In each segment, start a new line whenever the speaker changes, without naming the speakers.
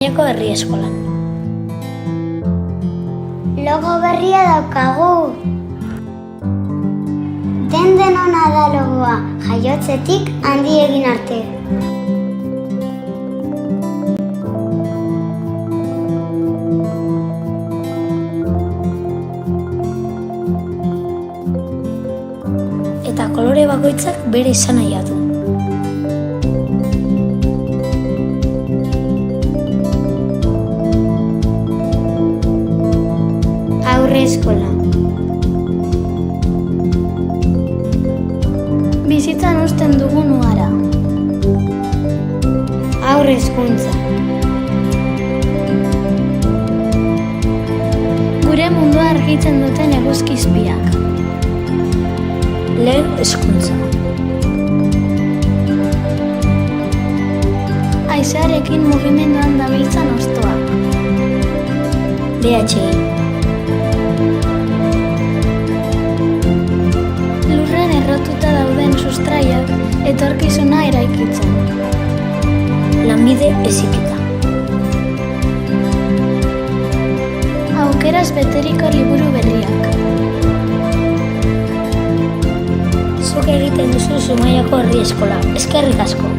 Zumaiako herri eskolan.
Logo berria daukagu. Den-denona da logoa, jaiotzetik handi egin arte.
Eta kolore bakoitzak bere esanahia du.
Aurre eskola.
Bizitzan uzten dugun ugara.
Aurre hezkuntza.
Gure mundua argitzen duten eguzki-izpiak. Lehen hezkuntza. Haizearekin mugimenduan dabiltzan hostoak. DHI. Lurren errotuta dauden sustraiak etorkizuna eraikitzen. Lanbide heziketa. Aukeraz beteriko liburu berriak. Zuk egiten duzu Zumaiako herri eskola. Eskerrik asko.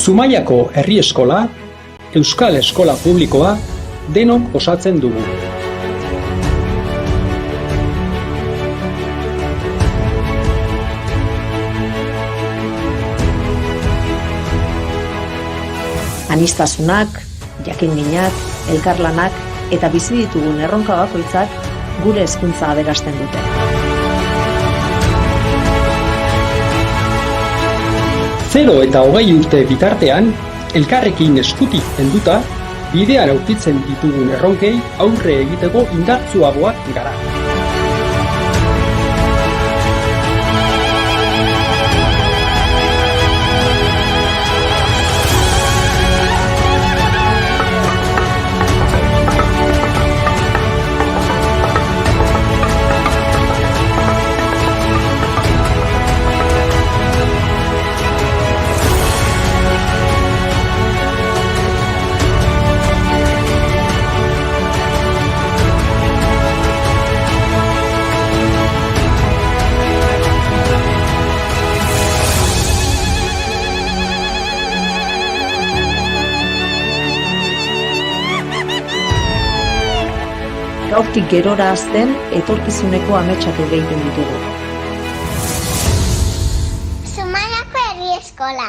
Zumaiako herri eskola, euskal eskola publikoa, denok osatzen dugu.
Aniztasunak, jakinminak, elkarlanak eta bizi ditugun erronka bakoitzak gure hezkuntza aberasten dute.
Zero eta 20 urte bitartean, elkarrekin eskutik helduta, bidean aurkitzen ditugun erronkei aurre egiteko indartsuagoak gara.
Gaurtik gerora hazten etorkizuneko ametsak egiten ditugu.
Zumaiako herri eskola.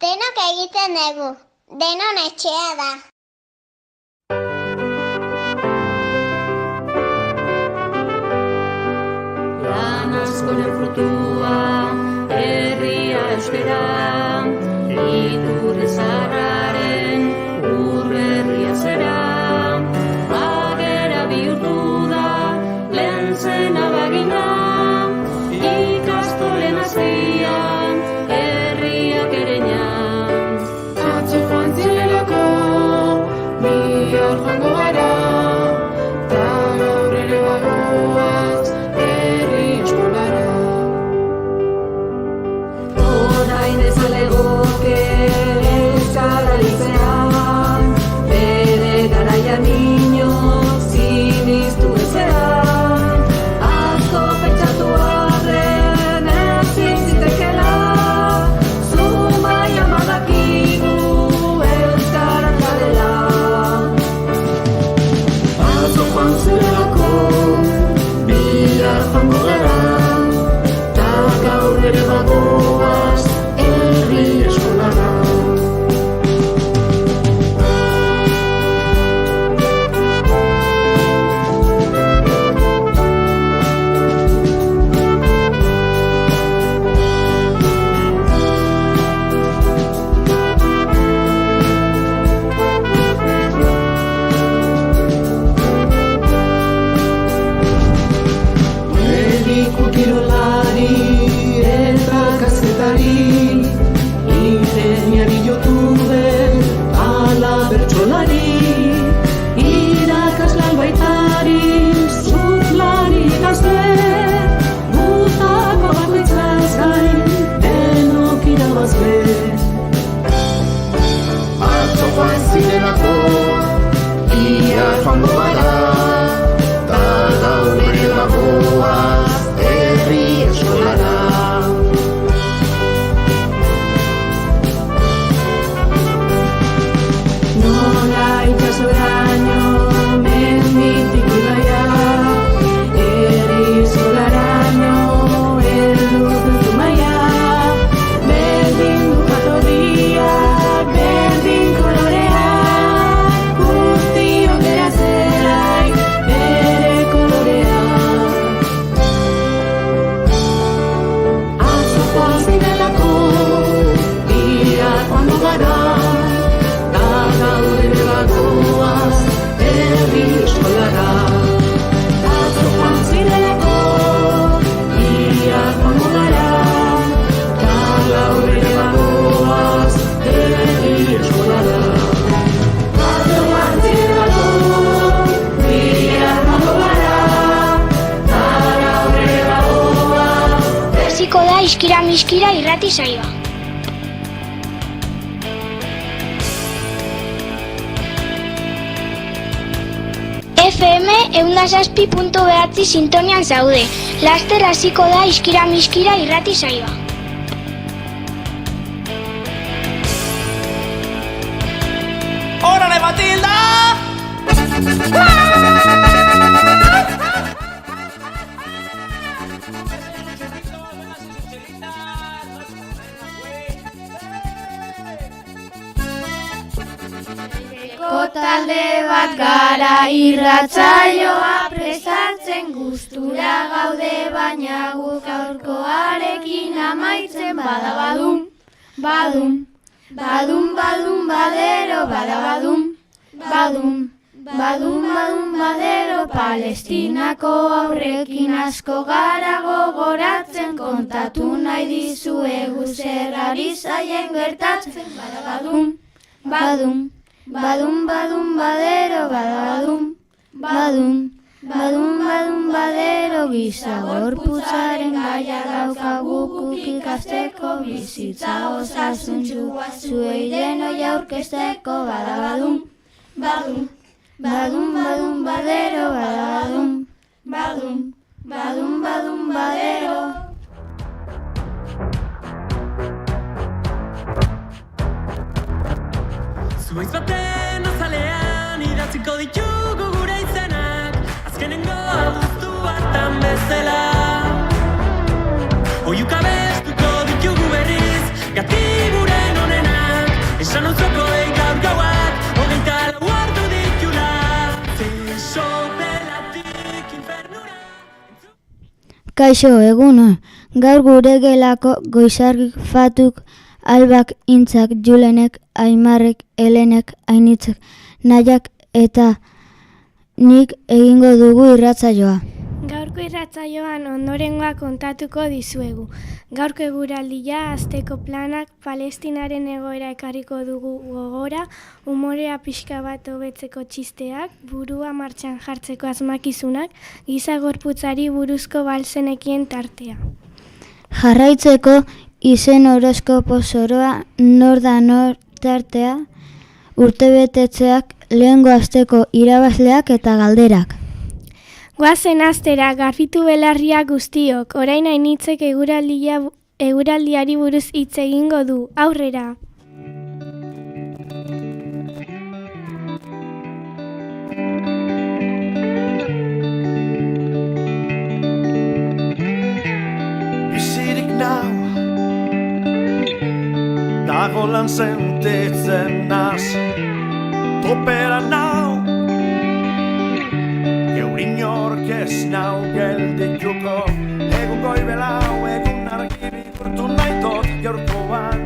Denok egiten dugu. Denon etxea da.
Lan askoren frutua, herria euskera, iturri zaharraren urberria zera. Zena bagina, ikastolen azpian, herriak ereñan. Atzo joan zirelako, bihar joango gara, ta gaur ere bagoaz, herri eskolara.
miskira irrati saioa. FM 106.9 sintonian zaude. Laster hasiko da Iskira miskira irrati saioa.
¡Órale, Matilda!
Talde bat gara irratsaioa prestatzen gustura gaude, baina guk gaurkoarekin amaitzen badabadum, badum, badum, badum, badero, badabadum, badum, badum, badum, badero. Palestinako aurrekin asko gara gogoratzen, kontatu nahi dizuegu zer ari zaien gertatzen, badabadum, badum, badum, badum, badero, badabadum, badum, badum, badum, badero. Giza gorputzaren gaia daukagu guk ikasteko, bizitza osasuntsua zuei denoi aurkezteko, badabadum, badum, badum, badum, badero, badabadum, badum, badum, badum, badero.
Zuaiz baten azalean idatziko ditugu gure izenak, azkenengo abuztu hartan bezala. Oiuka bestuko ditugu berriz, gatiburen onenak, esan ontzoko gaur gauak, 24 ordu ditula. Zesobelatik infernura.
Kaixo, egunon. Gaur gure gelako Goizargik, Fatuk, Albak, Intzak, Julenek, Aimarrek, Helenek, Ainitzek, Naiak eta nik egingo dugu irratsaioa.
Gaurko irratsaioan ondorengoa kontatuko dizuegu. Gaurko eguraldia, asteko planak, Palestinaren egoera ekarriko dugu gogora, umorea pixka bat hobetzeko txisteak, burua martxan jartzeko asmakizunak, giza gorputzari buruzko balzenekien tartea.
Jarraitzeko izen horoskopo zoroa, nor da nor tartea, urtebetetzeak, lehengo asteko irabazleak eta galderak.
Goazen astera, garbitu belarriak guztiok, orain Ainitzek eguraldiari buruz hitz egingo du, aurrera!
Bizirik nau, dago lan sentitzen naz, topera nau, geurin ez nau geldituko, egun goibelau, egun argi bihurtu nahi dut, gaurkoan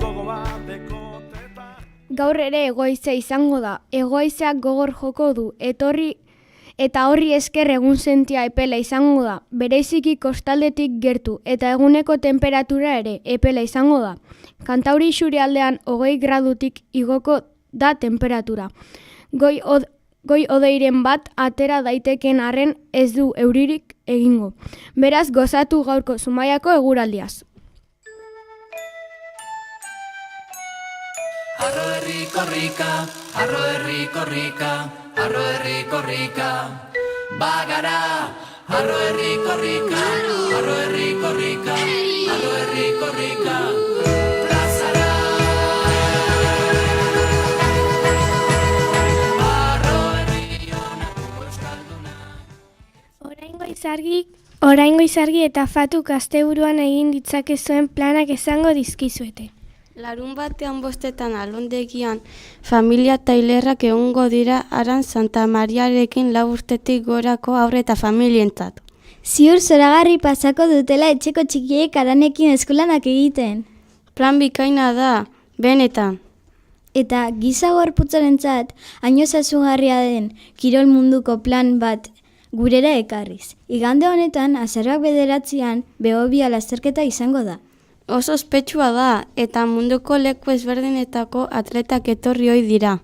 gogo bateko teta.
Gaur ere egoitza izango da, egoitzak gogor joko du, eta horri esker egun sentia epela izango da, bereziki kostaldetik gertu, eta eguneko temperatura ere epela izango da. Kantauri isurialdean 20 gradutik igoko da temperatura. Goi odeiren bat atera daiteken arren ez du euririk egingo. Beraz gozatu gaurko Zumaiako eguraldiaz.
Arro herri korrika, arro herri korrika, arro herri korrika, bagara. Arro herri korrika, arro herri korrika, arro herri korrika, plazara. Arro herri honako euskalduna.
Oraingo izargi eta Fatuk asteburuan egin ditzakezuen planak esango dizkizuete.
Larun batean 5 alondegian familia tailerrak egongo dira Aran Santa Mariarekin 4 urtetik gorako haur eta familientzat.
Ziur zoragarri pasako dutela etxeko txikiek Aranekin eskolanak egiten.
Plan bikaina da, benetan.
Eta giza gorputzarentzat haino osasungarria den kirol munduko plan bat gurera ekarriz. Igande honetan, azaroak 9 Behobia lasterketa izango da.
Oso ospetsua da, eta munduko leku ezberdinetako atletak etorri ohi dira.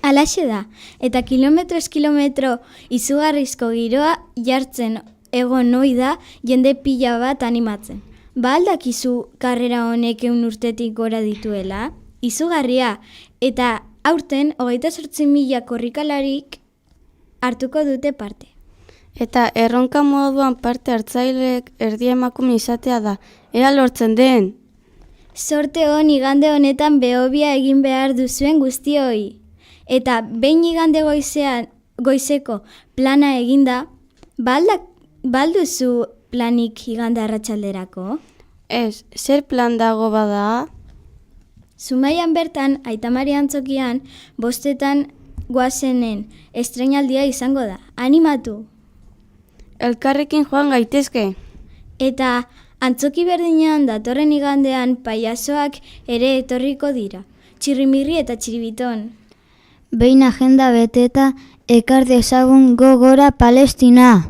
Halaxe da, eta kilometroz kilometro izugarrizko giroa jartzen egon ohi da jende pila bat animatzen. Ba aldakizu karrera honek 100 urtetik gora dituela? Izugarria, eta aurten 28.000 korrikalarik hartuko dute parte.
Eta erronka moduan parte hartzaileek erdi emakume izatea da. Ea lortzen den!
Sorte hon igande honetan behobia egin behar duzuen guztioi. Eta behin igande goizeko plana eginda, balduzu planik igande arratsalderako?
Ez, zer plan dago bada?
Zumaian bertan, Aitamari antzokian, 5 goazenen estreinaldia izango da. Animatu!
Elkarrekin joan gaitezke.
Eta antzoki berdinean datorren igandean paiazoak ere etorriko dira. Txirrimirri eta txiribiton.
Behin agenda beteta ekar dezagun gogora Palestina.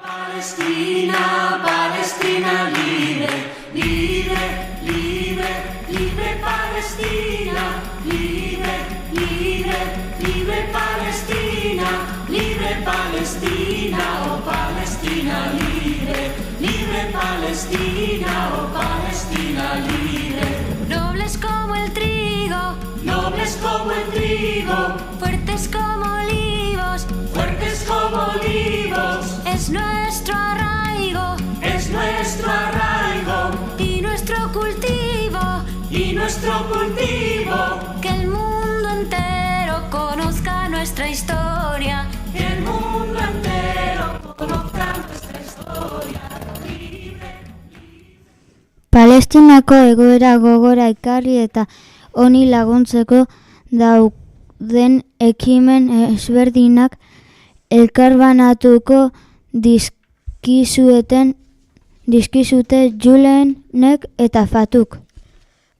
Palestina, Palestina libre, libre, libre, libre Palestina, libre, libre, libre Palestina, libre Palestina, oh Palestina libre, libre Palestina, oh Palestina libre.
Nobles como el trigo,
nobles como el trigo,
fuertes como olivos,
fuertes como olivos.
Es nuestro arraigo,
es nuestro arraigo,
y nuestro cultivo, que el mundo entero conozca nuestra historia,
que el mundo entero conozca nuestra historia.
Palestinako egoera gogora ekarri eta honi laguntzeko dauden ekimen ezberdinak elkarbanatuko dizkizute Julenek eta Fatuk.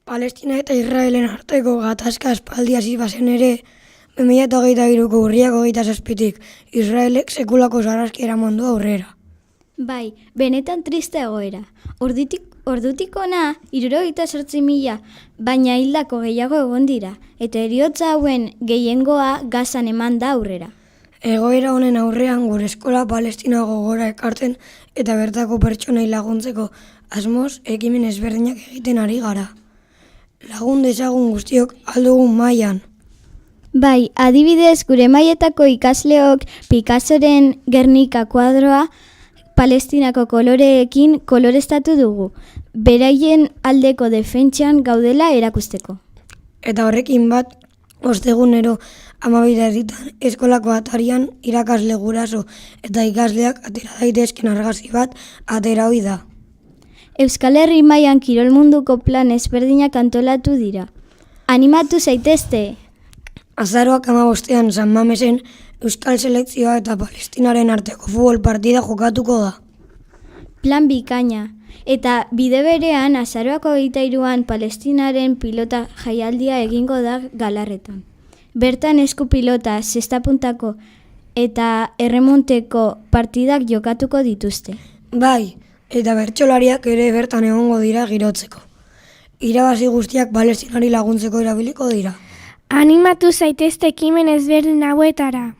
Palestina eta Israelen arteko gatazka aspaldi hasi bazen ere, 2023ko urriak 27tik Israelek sekulako sarraski eraman du aurrera.
Bai, benetan triste egoera. Ordutik ona 78.000, baina hildako gehiago egon dira, eta heriotza hauen gehiengoa Gazan eman da aurrera.
Egoera honen aurrean gure eskola Palestina gogora ekartzen eta bertako pertsonei laguntzeko asmoz ekimen ezberdinak egiten ari gara. Lagun dezagun guztiok aldugun mailan.
Bai, adibidez gure mailetako ikasleok Picassoren Gernika kuadroa Palestinako koloreekin koloreztatu dugu, beraien aldeko defentsan gaudela erakusteko.
Eta horrekin bat, ostegunero 12 eskolako atarian irakasle guraso eta ikasleak atera daitezken argazki bat atera ohi da.
Euskal Herri mailan kirol munduko plan ezberdinak antolatu dira. Animatu zaitezte!
Azaroak 15ean San Mamesen Euskal Selekzioa eta Palestinaren arteko futbol partida jokatuko da.
Plan bikaina. Eta bide berean azaroak 23an Palestinaren pilota jaialdia egingo da Galarretan. Bertan esku pilota, zestapuntako eta erremonteko partidak jokatuko dituzte.
Bai, eta bertsolariak ere bertan egongo dira girotzeko. Irabazi guztiak Palestinari laguntzeko erabiliko dira.
Animatu zaitezte ekimen ezberdin hauetara.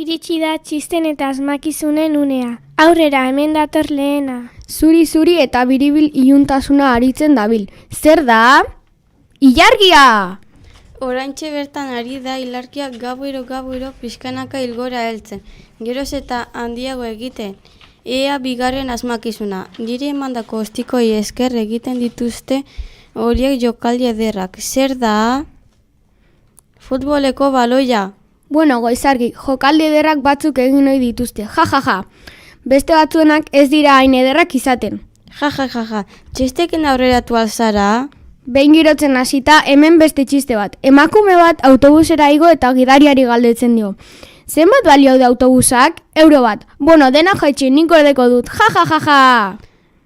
Iritsi da txisten eta asmakizunen unea. Aurrera, hemen dator lehena.
Zuri eta biribil iluntasuna aritzen dabil. Zer da? Ilargia!
Oraintxe bertan ari da ilargia gaburo pixkanaka ilgora heltzen. Geroz eta handiago egiten. Ea bigarren asmakizuna. Nire emandako ostikoi esker egiten dituzte horiek jokaldi ederrak. Zer da? Futboleko baloia.
Bueno, Goizargi, jokaldi ederrak batzuk egin ohi dituzte. Ja. Beste batzuenak ez dira hain ederrak izaten.
Ja. Txisteken aurreratu alzara?
Behin girotzen hasita, hemen beste txiste bat. Emakume bat autobusera igo eta gidariari galdetzen dio. Zenbat balio de autobusak? €1. Bueno, dena jaitsi, nik gordeko dut. Ja, ja, ja, ja.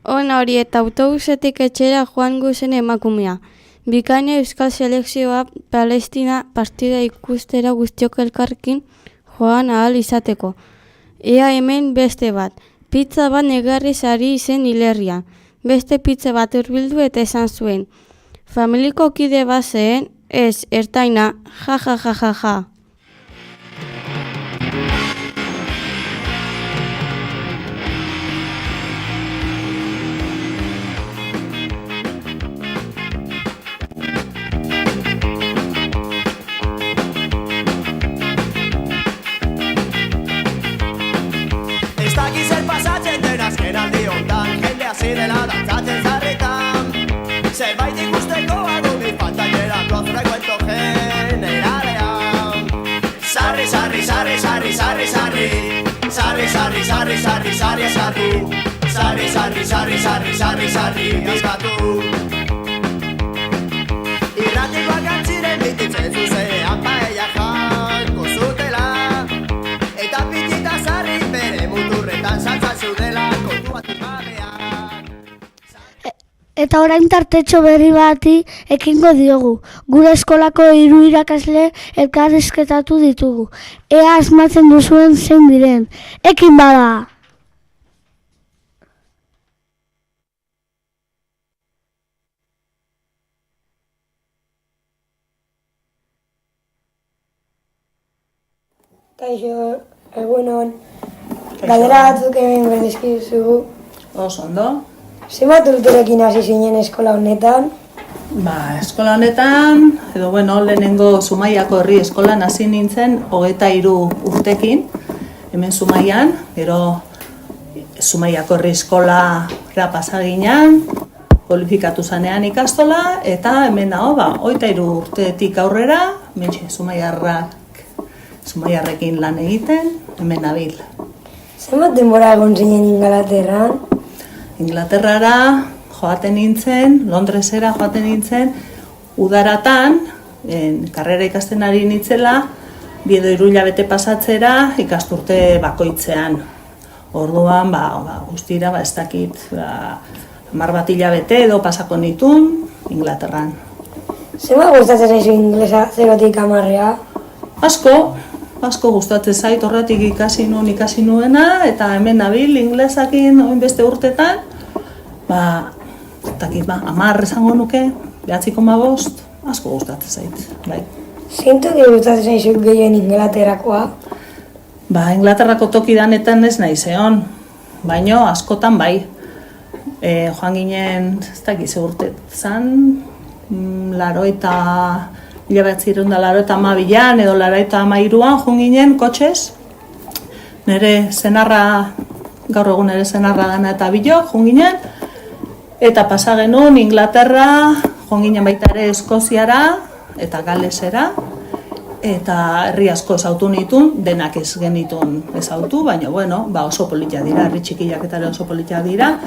Ona hori eta autobusetik etxera joan guzen emakumea. Bikaina euskal selekzioa Palestina partida ikustera guztiok elkarrekin joan ahal izateko. Ea hemen beste bat. Pizza bat negarriz ari zen hilerria. Beste pizza bat hurbildu eta esan zuen. Familiko kide bat zen, ez, ertaina, ja, ja, ja, ja, ja.
Ez dakit zer pasatzen den azken aldi hontan, jende hasi dela dantzatzen zarritan. Zerbait ikusteko aduni pantallera recuento generalean. Sarri, sarri, sarri, sarri, sarri, sarri. Sarri, sarri, sarri, sarri, sarri, eskatu. Sarri, sarri, sarri, sarri, sarri, sarri, eskatu. Irratikoak antziren bititzen zuzenean paella janko zutela. Eta pitita sarri bere muturretan saltza zudela kontu bat imadean.
Eta orain tartetxo berri bati ekingo diogu. Gure eskolako 3 irakasle elkarrizketatu ditugu. Ea asmatzen duzuen zein diren. Ekin bada!
Kaixo, egunon. Galdera batzuk hemen berdizkizugu.
Oso ondo.
Zenbat urterekin hasi zinen eskola honetan?
Eskola honetan, edo lehenengo Zumaiako herri eskolan hasi nintzen 23 urtekin, hemen Zumaian, gero Zumaiako herri eskolara pasa ginen, kualifikatu zanean ikastola, eta hemen nago, 23 urtetik aurrera, mentxe Zumaiarrekin lan egiten, hemen nabil.
Zenbat denbora egon zinen Inglaterran?
Inglaterrara joaten nintzen, Londresera joaten nintzen, udaratan, karrera ikasten ari nintzela, 2 edo 3 hilabete pasatzera ikasturte bakoitzean. Orduan, guztira, ez dakit, 10 hilabete edo pasako nitun Inglaterran.
Zenbat gustatzen zaizu inglesa 0tik 10?
Asko gustatzen zait, horretik ikasi nuena, eta hemen nabil inglesakin oin beste urtetan, 10 esango nuke, 9,5, asko gustatzen zait, bai.
Zeintu gustatzen zaizu gehien Inglaterrakoa?
Inglaterrako tokidanetan ez nahi zeon, baino askotan bai. Joan ginen, ez dakit ze urte zan, 1982an edo 1983an joan ginen kotxez. Nere senarra, gaur egun ere senarra dana eta bilok joan ginen. Eta pasa genuen Inglaterra, joan ginen baita ere Eskoziara eta Galesera. Eta herri asko ezautu nitun, denak ez genitun ezautu, baina oso politia dira, herri txikiak eta oso politia dira.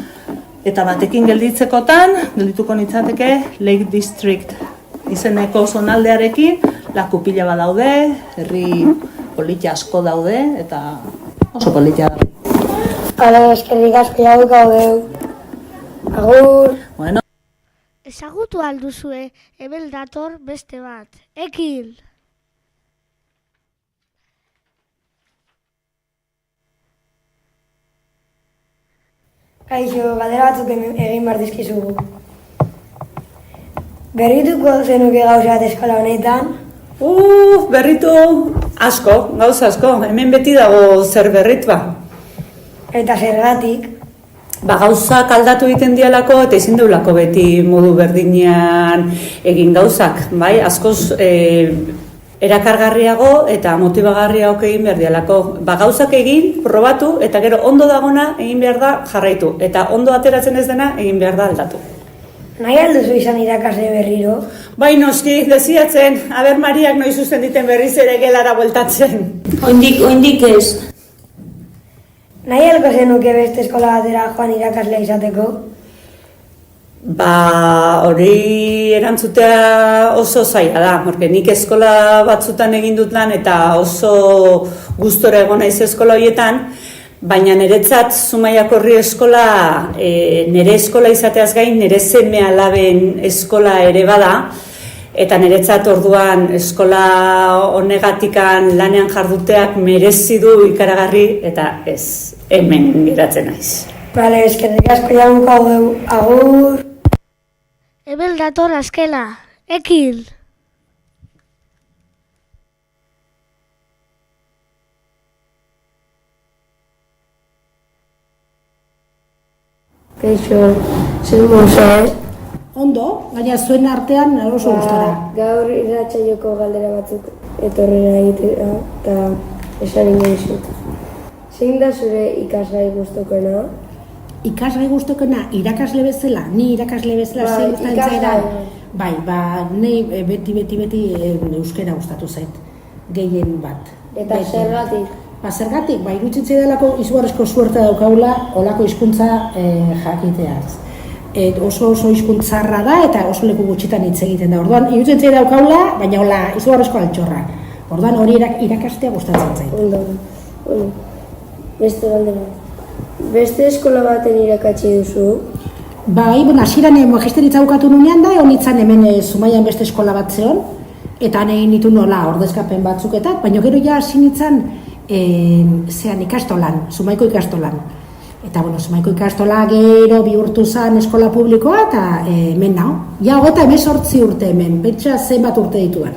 Eta batekin geldituko nitzateke Lake District izeneko zonaldearekin, laku pila bat daude, herri politia asko daude, eta oso politia daude.
Hala, eskerrik asko jau gaudeu. Agur!
Ezagutu alduzue, hebel dator beste bat. Ekil!
Kaixo, galdera batzuk egin behar dizkizugu. Berrituko zenuke gauza bat eskola honetan?
Berritu asko, gauza asko. Hemen beti dago zer berritua.
Eta zergatik?
Gauzak aldatu egiten dialako eta ezin deulako beti modu berdinean egin gauzak. Bai, askoz erakargarriago eta motibagarriago egin behar dialako. Gauzak egin, probatu eta gero ondo dagona egin behar da jarraitu. Eta ondo ateratzen ez dena egin behar da aldatu.
Nahi alduzu izan irakasle berriro?
Bai, noski, desiatzen, aber Mariak noiz usten diten berriz ere gelara bueltatzen.
Oindik ez.
Nahi alko zenuke beste eskola batera joan irakaslea izateko?
Hori erantzutea oso zaila da, porque nik eskola batzutan egin dut lan eta oso gustora egon naiz eskola horietan, baina niretzat Zumaiako Herri Eskola, nire eskola izateaz gain, nire seme alaben eskola ere bada, eta niretzat orduan eskola honegatikan lanean jarduteak merezi du ikaragarri eta ez hemen geratzen naiz.
Bale, eskerrik asko jaunko agur.
Ebel dator askela, ekin!
Kaixo, zer moza,
Ondo, baina zuen artean oso gustora.
Gaur irratsaioko galdera batzuk etorrera egitea eta esan ingo dizut. Zein da zure ikasgai gustokoena?
Ikasgai gustokoena irakasle bezala, ni irakasle bezala zein gustatzen zaida. Bai, nei beti euskera gustatu zait, gehien bat.
Eta zergatik?
Zergatik, iruditzen zaidalako izugarrizko suertea daukagula olako hizkuntza jakiteaz. Oso hizkuntzarra da eta oso leku gutxitan hitz egiten da. Orduan, iruditzen zaida daukagula, baina hola izugarrizko altxorra. Orduan, hori irakastea gustatzen zait.
Ondo. Beste galdera. Beste eskola baten irakatsi duzu?
Bai, hasieran magisteritza bukatu nunean da, honitzen hemen Zumaian beste eskola bat zeon, eta egin ditu nola ordezkapen batzuk eta, baina gero ja hasi nintzen ikastolan, Zumaiko ikastolan. Eta, Zumaiko ikastola gero bihurtu zen eskola publikoa eta hemen nao. Ja, 28 urte hemen, betxa zenbat urte dituen.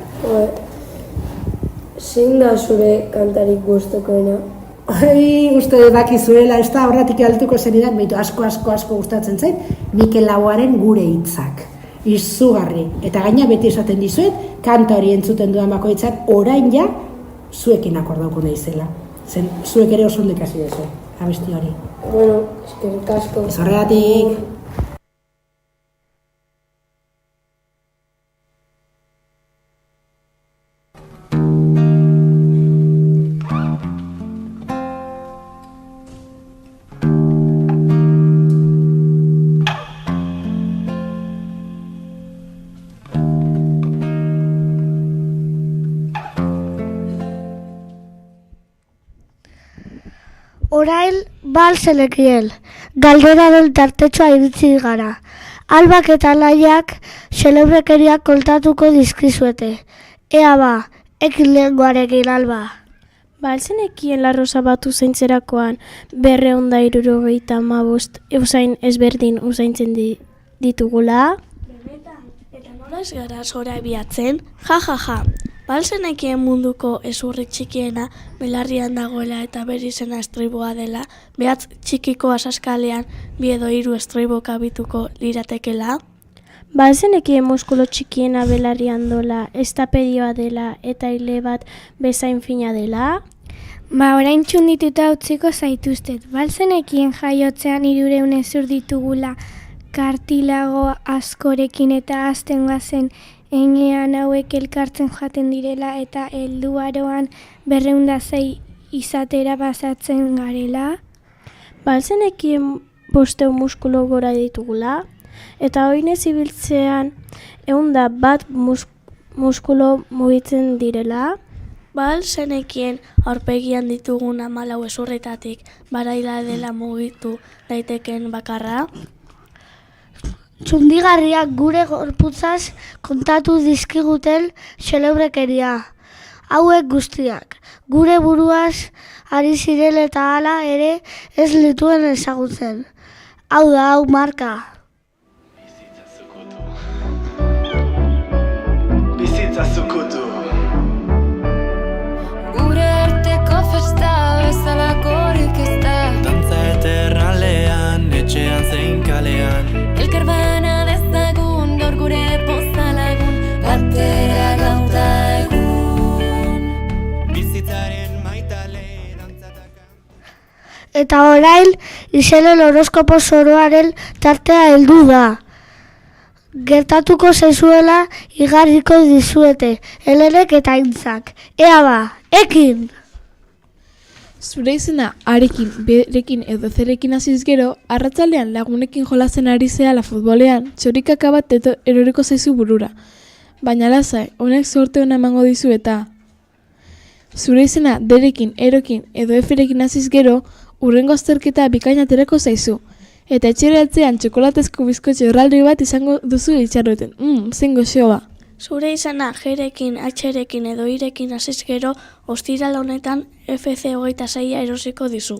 Zein da zure kantarik gustokoena?
Uste dakizuela, ez da horretik altuko zenidan, asko gustatzen zait, Mikel Lauaren Gure hitzak. Izugarri. Eta gaina beti esaten dizuet, kanta hori entzuten dudan bakoitzak, orain ja, zuekin akordauko naizela. Zen, zuek ere oso ondo ikasi duzu, abesti hori.
Bueno, eskerrik asko.
Ez horregatik.
Orain, balzelekiel, galderaren tartetxoa iritsi gara. Albak eta Laiak xelebrekeriak kontatuko dizkizuete. Ea ba, ekin lehengoarekin, Alba.
Balzenekien larroza batu zaintzerakoan 275 usain ezberdin usaintzen ditugula?
Benetan, eta nola ez gara zora ebiatzen? Ja. Balzenekien munduko ezurrik txikiena belarrian dagoela eta bere izena estriboa dela, behatz txikiko asaskalean 2 edo 3 estribo kabituko liratekela?
Balzenekien muskulo txikiena belarrian dola, estapedioa dela eta hile bat bezain fina dela?
Orain txundituta utziko zaituztet. Balzenekien jaiotzean 300 ezur ditugula kartilago askorekin eta azten gazen enean hauek elkartzen jaten direla eta helduaroan 206 izatera basatzen garela.
Balzenekien 500 muskulo gora ditugula eta oinez ibiltzean 101 muskulo mugitzen direla.
Balzenekien aurpegian ditugun 14 ezurretatik baraila dela mugitu daiteken bakarra.
Txundigarriak gure gorputzaz kontatu dizkiguten xelebrekeria. Hauek guztiak, gure buruaz ari ziren eta hala ere ez lituen ezagutzen. Hau da, hau marka.
Bizitza zukutu.
Gure arteko festa bezalakorik ez da.
Dantza eterralean, etxean zein kalean.
Elkar bana dezagun, gaur gure poza lagun, batera gauta egun.
Bizitzaren maitale dantzataka.
Eta orain, izenen horoskopo zoroaren tartea heldu da. Gertatuko zaizuela igarriko dizuete, Helenek eta Aintzak. Ea ba, ekin!
Zure izena arekin, berekin edo zerekin hasiz gero, arratzaldean lagunekin jolazen ari zehala futbolean, txorikaka bat eroriko zaizu burura. Baina lasai, honek sorte ona emango dizu eta... Zure izena derekin, erokin edo eferekin hasiz gero, urrengo azterketa bikaina aterako zaizu. Eta etxera altzean txokolatezko bizkotxo erraldoi bat izango duzu itxaroten. Zein goxoa.
Zure izena G-rekin, H-rekin edo I-rekin hasiz gero, ostiral honetan FC26 erosiko dizu.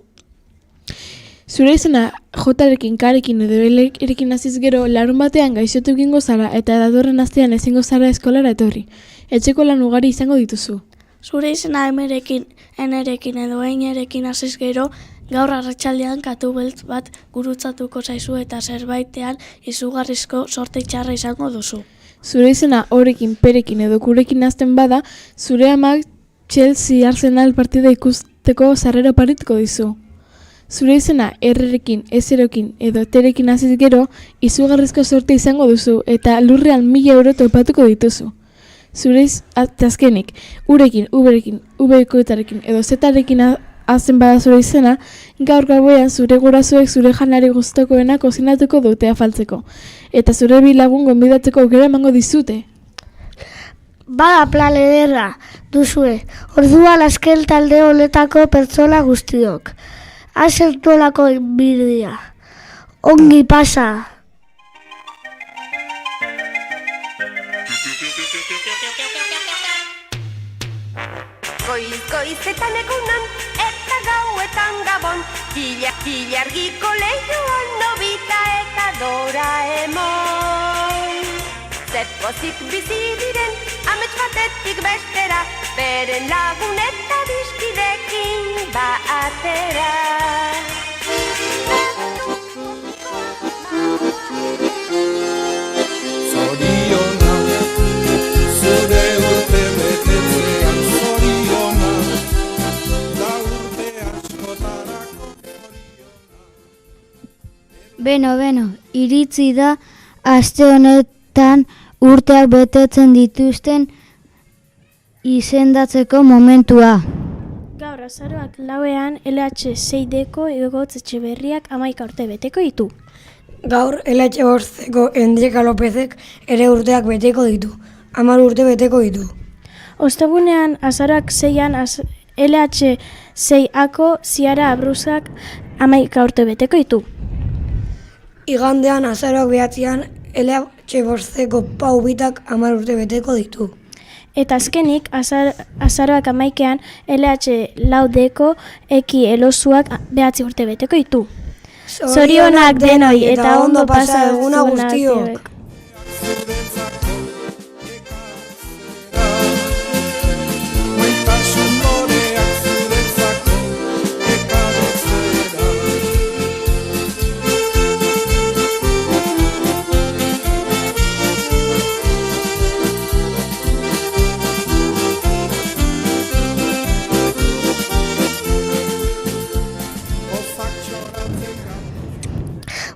Zure izena J-rekin, K-rekin edo L-rekin hasiz gero, larun batean gaixotu egingo zara eta datorren astean ezingo zara eskolara etorri. Etxeko lan ugari izango dituzu.
Zure izena M-rekin, N-rekin edo Ein-rekin hasiz gero, gaur arratsaldean katu beltz bat gurutzatuko zaizu eta zerbaitean izugarrizko sorte txarra izango duzu.
Zure izena Orekin, Perekin edo Kurekin hasten bada, zure amak Chelsea Arsenal partida ikusteko sarrera parituko dizu. Zure izena R-rekin, S-rekin edo T-rekin hasiz gero, izugarrizko sorte izango duzu eta lurrean 1000 euro topatuko dituzu. Zure azkenik, Urekin, V-rekin, V-koetarekin edo Z-rekin hasten bada zure izena, gaur gauean zure gurasoek zure janari gustokoena kozinatuko dute afaltzeko. Eta zure bi lagun gonbidatzeko aukera emango dizute.
Bada plan ederra duzue, orduan azken talde honetako pertsona guztiok. Azertuelako inbidia. Ongi pasa!
Goizetan egunon eta gauetan gabon, Ilargiko lehioan Nobita eta Doraemon. Zepozik bizi diren, amets batetik bestera, beren lagun eta dizkidekin batera.
Zorionak, zure urte betetzean zorionak, da urte askotarako
Beno, iritsi da aste honetan urteak betetzen dituzten izendatzeko momentua.
Gaur azaroak 4ean LH6deko Egotz Etxeberriak 11 urte beteko ditu.
Gaur LH5deko Endreka Lopezek ere urteak beteko ditu. 10 urte beteko ditu.
Ostegunean azaroak 6ean LH6ako Ziara Abruzak 11 urte beteko ditu.
Igandean azaroak 9ean LH5deko Pau Bitak 10 urte beteko ditu.
Eta azkenik, azaroak 11ean LH4deko Eki Elosuak 9 urte beteko ditu. Zorionak denoi eta ondo pasa eguna guztiok.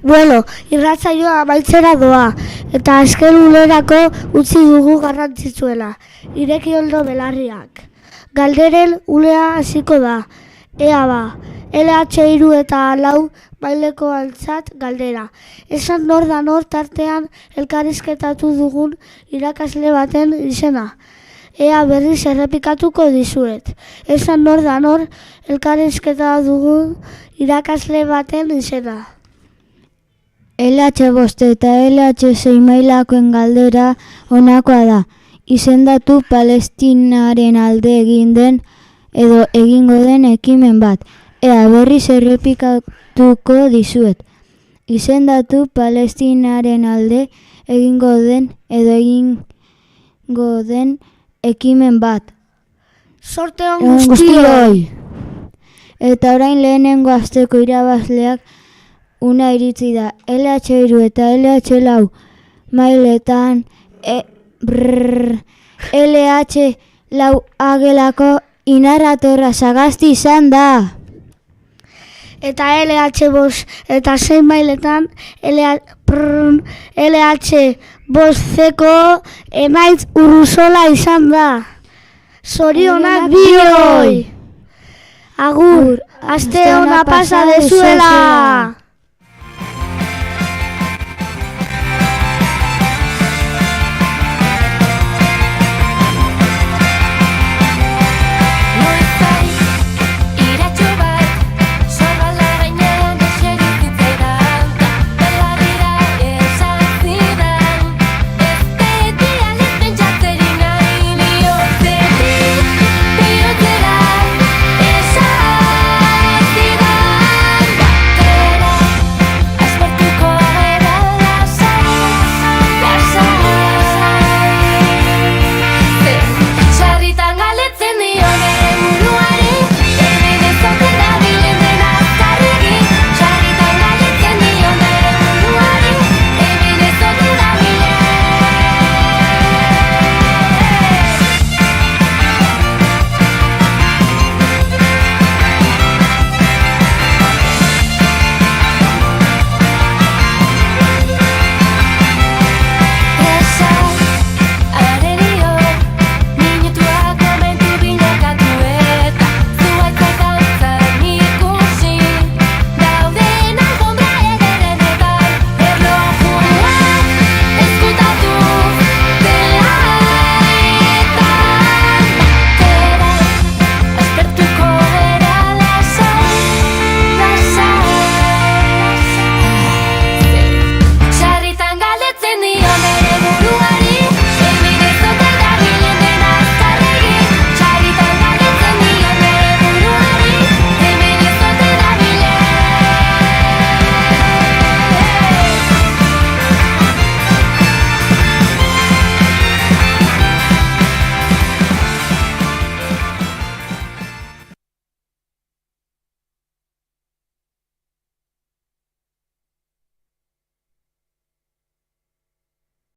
Bueno, irratsaioa amaitzera doa, eta azken ulerako utzi dugu garrantzitsuela. Ireki ondo belarriak. Galderen ulea hasiko da. Ea ba, LH3 eta 4 maileko altzat galdera. Esan nor da nor tartean elkarrizketatu dugun irakasle baten izena. Ea berriz errepikatuko dizuet. Esan nor da nor elkarrizketatu dugun irakasle baten izena.
LH5 eta LH6 mailakoen galdera honakoa da. Izendatu Palestinaren alde egin den edo egingo den ekimen bat. Ea berriz errepikatuko dizuet. Izendatu Palestinaren alde egingo den edo egingo den ekimen bat.
Sorte on guztioi!
Eta orain lehenengo asteko irabazleak una iritzi da. LH3 eta LH4 mailetan LH4 agelako inarratorra sagasti izan da.
Eta LH5 eta 6 mailetan LH5zeko Emaitz Urruzola izan da. Zorionak bioi! Agur, aste ona pasa dezuela!